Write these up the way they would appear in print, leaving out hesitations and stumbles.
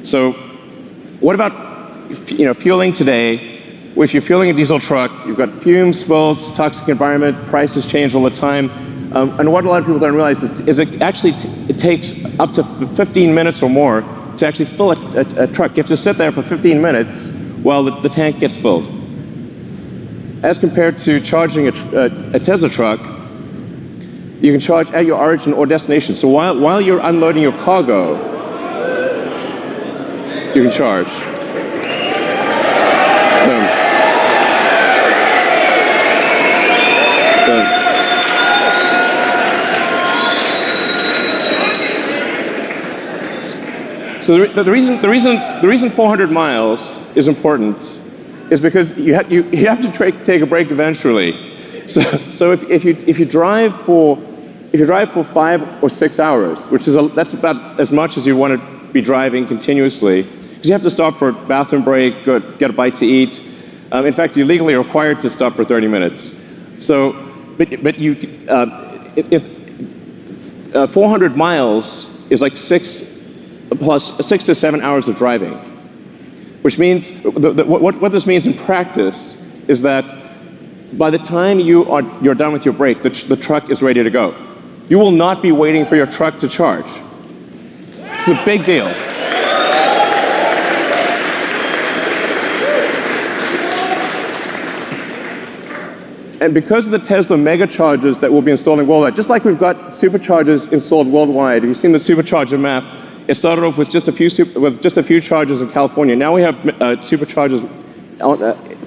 So what about fueling today? If you're fueling a diesel truck, you've got fumes, spills, toxic environment, prices change all the time. And what a lot of people don't realize is it takes up to 15 minutes or more to actually fill a truck. You have to sit there for 15 minutes while the tank gets filled. As compared to charging a Tesla truck, you can charge at your origin or destination. So while you're unloading your cargo, you can charge. Boom. So the reason 400 miles is important is because you have to take a break eventually. So if you drive for 5 or 6 hours, that's about as much as you want to be driving continuously, because you have to stop for a bathroom break, get a bite to eat. In fact, you're legally required to stop for 30 minutes. So, but you 400 miles is like 6 to 7 hours of driving, which means what this means in practice is that by the time you're done with your break, the truck is ready to go. You will not be waiting for your truck to charge. It's a big deal. And because of the Tesla mega chargers that we'll be installing worldwide, just like we've got superchargers installed worldwide, have you seen the supercharger map? It started off with just a few chargers in California. Now we have superchargers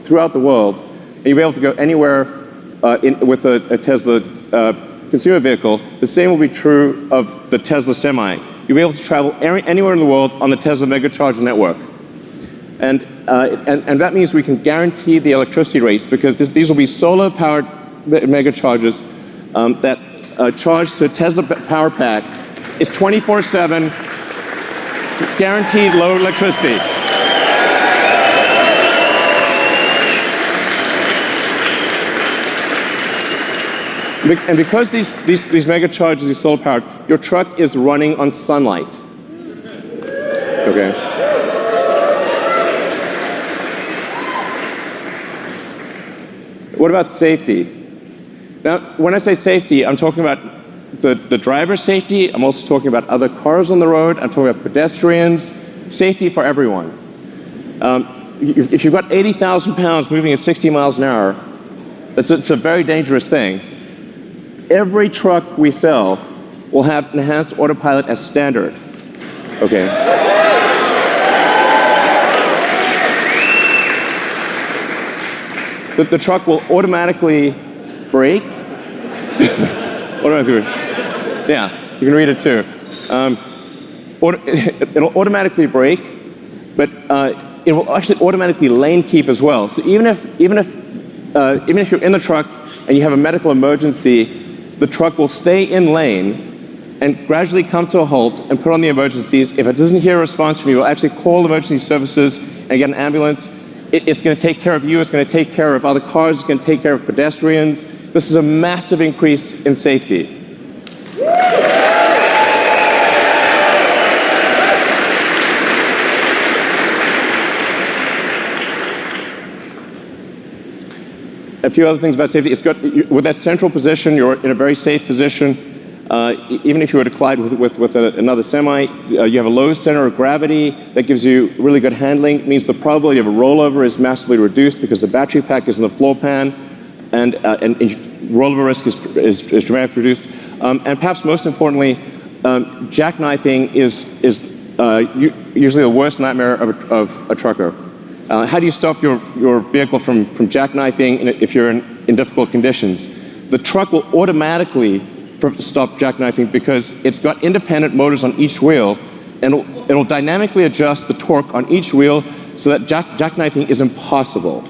throughout the world, and you'll be able to go anywhere with a Tesla consumer vehicle. The same will be true of the Tesla Semi. You'll be able to travel anywhere in the world on the Tesla mega charger network. And that means we can guarantee the electricity rates, because these will be solar-powered mega chargers that charge to a Tesla power pack. It's 24/7, guaranteed low electricity. And because these mega chargers are solar powered, your truck is running on sunlight. Okay. What about safety? Now, when I say safety, I'm talking about the driver's safety. I'm also talking about other cars on the road. I'm talking about pedestrians. Safety for everyone. If you've got 80,000 pounds moving at 60 miles an hour, it's a very dangerous thing. Every truck we sell will have enhanced autopilot as standard. Okay. The truck will automatically brake. Yeah, you can read it too. It'll automatically brake, but it will actually automatically lane keep as well. So even if you're in the truck and you have a medical emergency, the truck will stay in lane and gradually come to a halt and put on the emergencies. If it doesn't hear a response from you, it will actually call emergency services and get an ambulance. It's going to take care of you. It's going to take care of other cars. It's going to take care of pedestrians. This is a massive increase in safety. A few other things about safety. With that central position, you're in a very safe position. Even if you were to collide with another semi, you have a low center of gravity that gives you really good handling. It means the probability of a rollover is massively reduced because the battery pack is in the floor pan, and rollover risk is dramatically reduced. And perhaps most importantly, jackknifing is usually the worst nightmare of a trucker. How do you stop your vehicle from jackknifing if you're in difficult conditions? The truck will automatically stop jackknifing because it's got independent motors on each wheel, and it'll dynamically adjust the torque on each wheel so that jackknifing is impossible.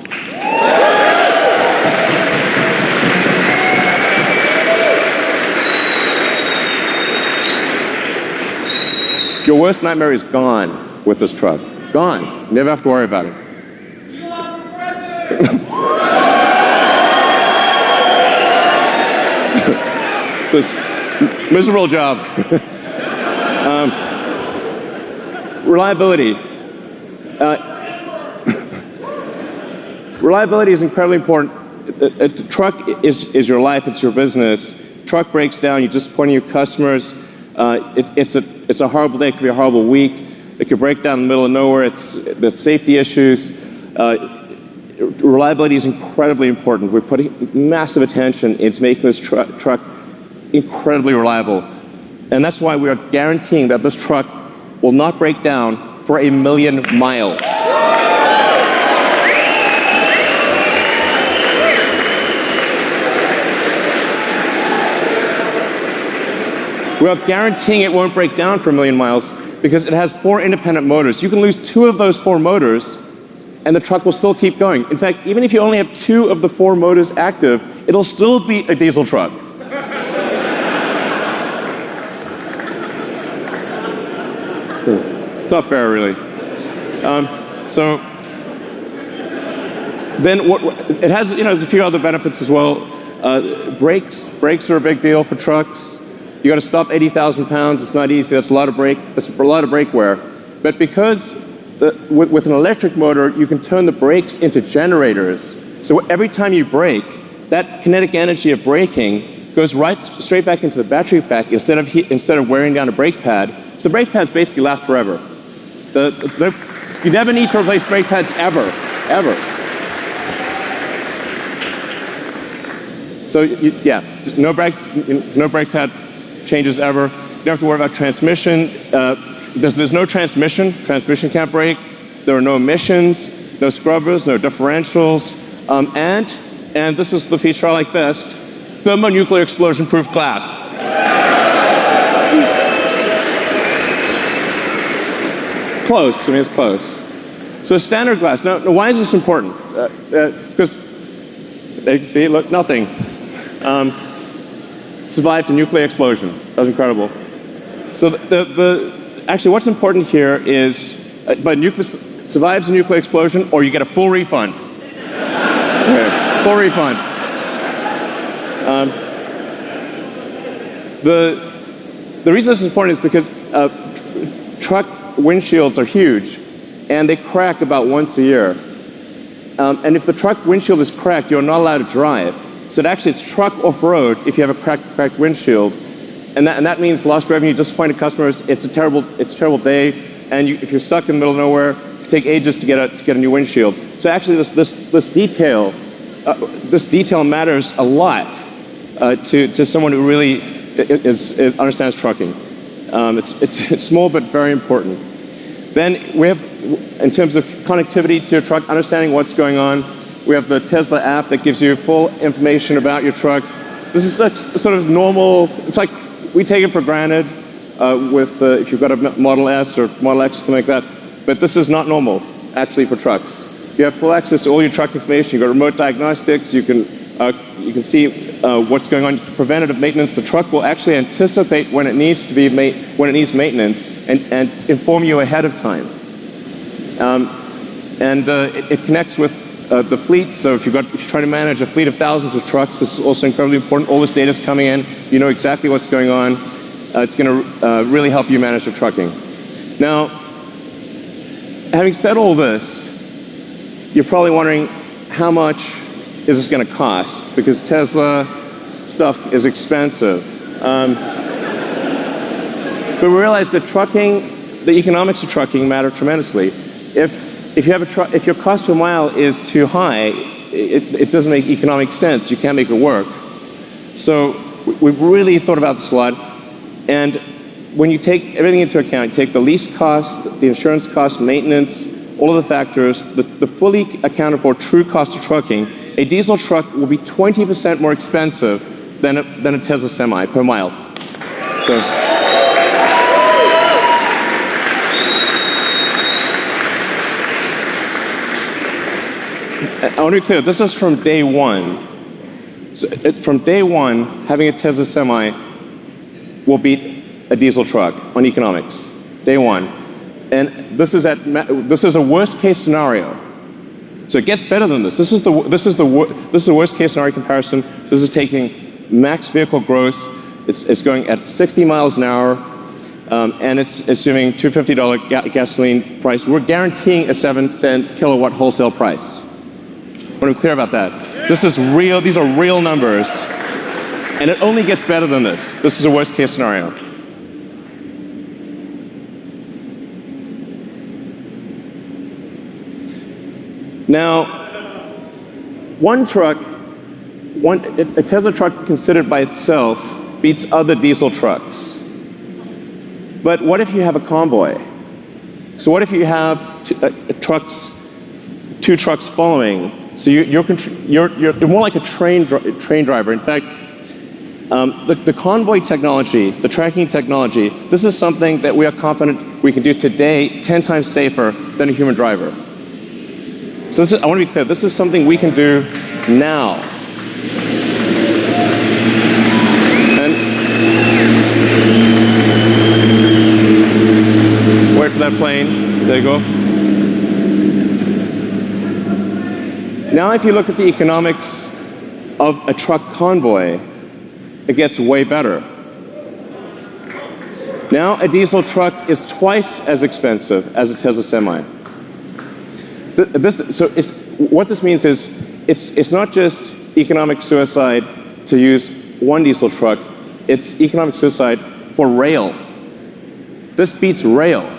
Your worst nightmare is gone with this truck. Gone. Never have to worry about it. So it's a miserable job. Reliability. Reliability is incredibly important. A truck is your life, it's your business. Truck breaks down, you disappoint your customers. It's a horrible day, it could be a horrible week. It could break down in the middle of nowhere. The safety issues. Reliability is incredibly important. We're putting massive attention into making this truck incredibly reliable. And that's why we are guaranteeing that this truck will not break down for 1,000,000 miles. We are guaranteeing it won't break down for 1,000,000 miles because it has 4 independent motors. You can lose 2 of those 4 motors and the truck will still keep going. In fact, even if you only have 2 of the 4 motors active, it'll still be a diesel truck. It's not fair, really. So then it has, there's a few other benefits as well. Brakes are a big deal for trucks. You got to stop 80,000 pounds. It's not easy. That's a lot of brake wear. But because with an electric motor, you can turn the brakes into generators. So every time you brake, that kinetic energy of braking goes straight back into the battery pack instead of wearing down a brake pad. So the brake pads basically last forever. You never need to replace brake pads ever. So no brake pad changes ever. You don't have to worry about transmission. There's no transmission. Transmission can't brake. There are no emissions, no scrubbers, no differentials, and this is the feature I like best: thermonuclear explosion-proof glass. Close. I mean, it's close. So standard glass. Now, why is this important? Because you can see, look, nothing. Survived a nuclear explosion. That was incredible. So actually, what's important here is, survives a nuclear explosion, or you get a full refund. Okay, full refund. The reason this is important is because truck windshields are huge, and they crack about once a year. And if the truck windshield is cracked, you're not allowed to drive. So actually, it's truck off-road if you have a cracked windshield, and that means lost revenue, disappointed customers. It's a terrible day, and if you're stuck in the middle of nowhere, it can take ages to get a new windshield. So actually, this detail matters a lot to someone who really understands trucking. It's small but very important. Then we have, in terms of connectivity to your truck, understanding what's going on. We have the Tesla app that gives you full information about your truck. This is sort of normal. It's like we take it for granted if you've got a Model S or Model X or something like that. But this is not normal, actually, for trucks. You have full access to all your truck information. You've got remote diagnostics. You can see what's going on. Preventative maintenance. The truck will actually anticipate when it needs maintenance and inform you ahead of time. It connects with the fleet. So if you're trying to manage a fleet of thousands of trucks, this is also incredibly important. All this data is coming in. You know exactly what's going on. It's going to really help you manage your trucking. Now, having said all this, you're probably wondering how much is this going to cost? Because Tesla stuff is expensive. But we realize that the economics of trucking matter tremendously. If your cost per mile is too high, it doesn't make economic sense. You can't make it work. So we've really thought about this a lot. And when you take everything into account, you take the lease cost, the insurance cost, maintenance, all of the factors, the fully accounted for true cost of trucking, a diesel truck will be 20% more expensive than a Tesla Semi per mile. So, I want to be clear, this is from day one. So from day one, having a Tesla Semi will beat a diesel truck on economics. Day one. And this is a worst case scenario. So it gets better than this. This is the worst case scenario comparison. This is taking max vehicle gross. It's going at 60 miles an hour. and it's assuming $250 gasoline price. We're guaranteeing a 7-cent kilowatt wholesale price. I want to be clear about that. This is real. These are real numbers, and it only gets better than this. This is a worst-case scenario. Now, a Tesla truck considered by itself beats other diesel trucks. But what if you have a convoy? So what if you have two trucks following? So you're more like a train driver. In fact, the convoy technology, the tracking technology, this is something that we are confident we can do today 10 times safer than a human driver. So I want to be clear, this is something we can do now. And wait for that plane. There you go. Now if you look at the economics of a truck convoy, it gets way better. Now a diesel truck is twice as expensive as a Tesla Semi. What this means is, it's not just economic suicide to use one diesel truck, it's economic suicide for rail. This beats rail.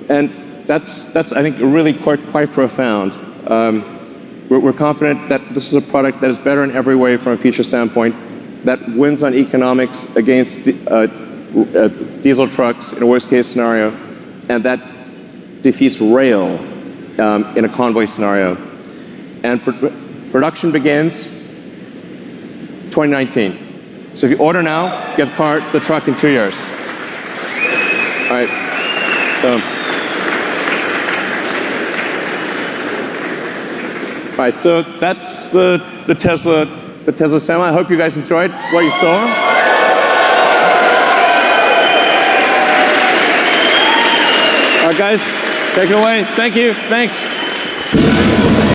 And that's I think really quite profound. We're confident that this is a product that is better in every way from a feature standpoint, that wins on economics against diesel trucks in a worst-case scenario, and that defeats rail in a convoy scenario. And production begins 2019. So if you order now, get the truck in 2 years. All right. All right, so that's the Tesla Semi. I hope you guys enjoyed what you saw. All right, guys, take it away. Thank you. Thanks.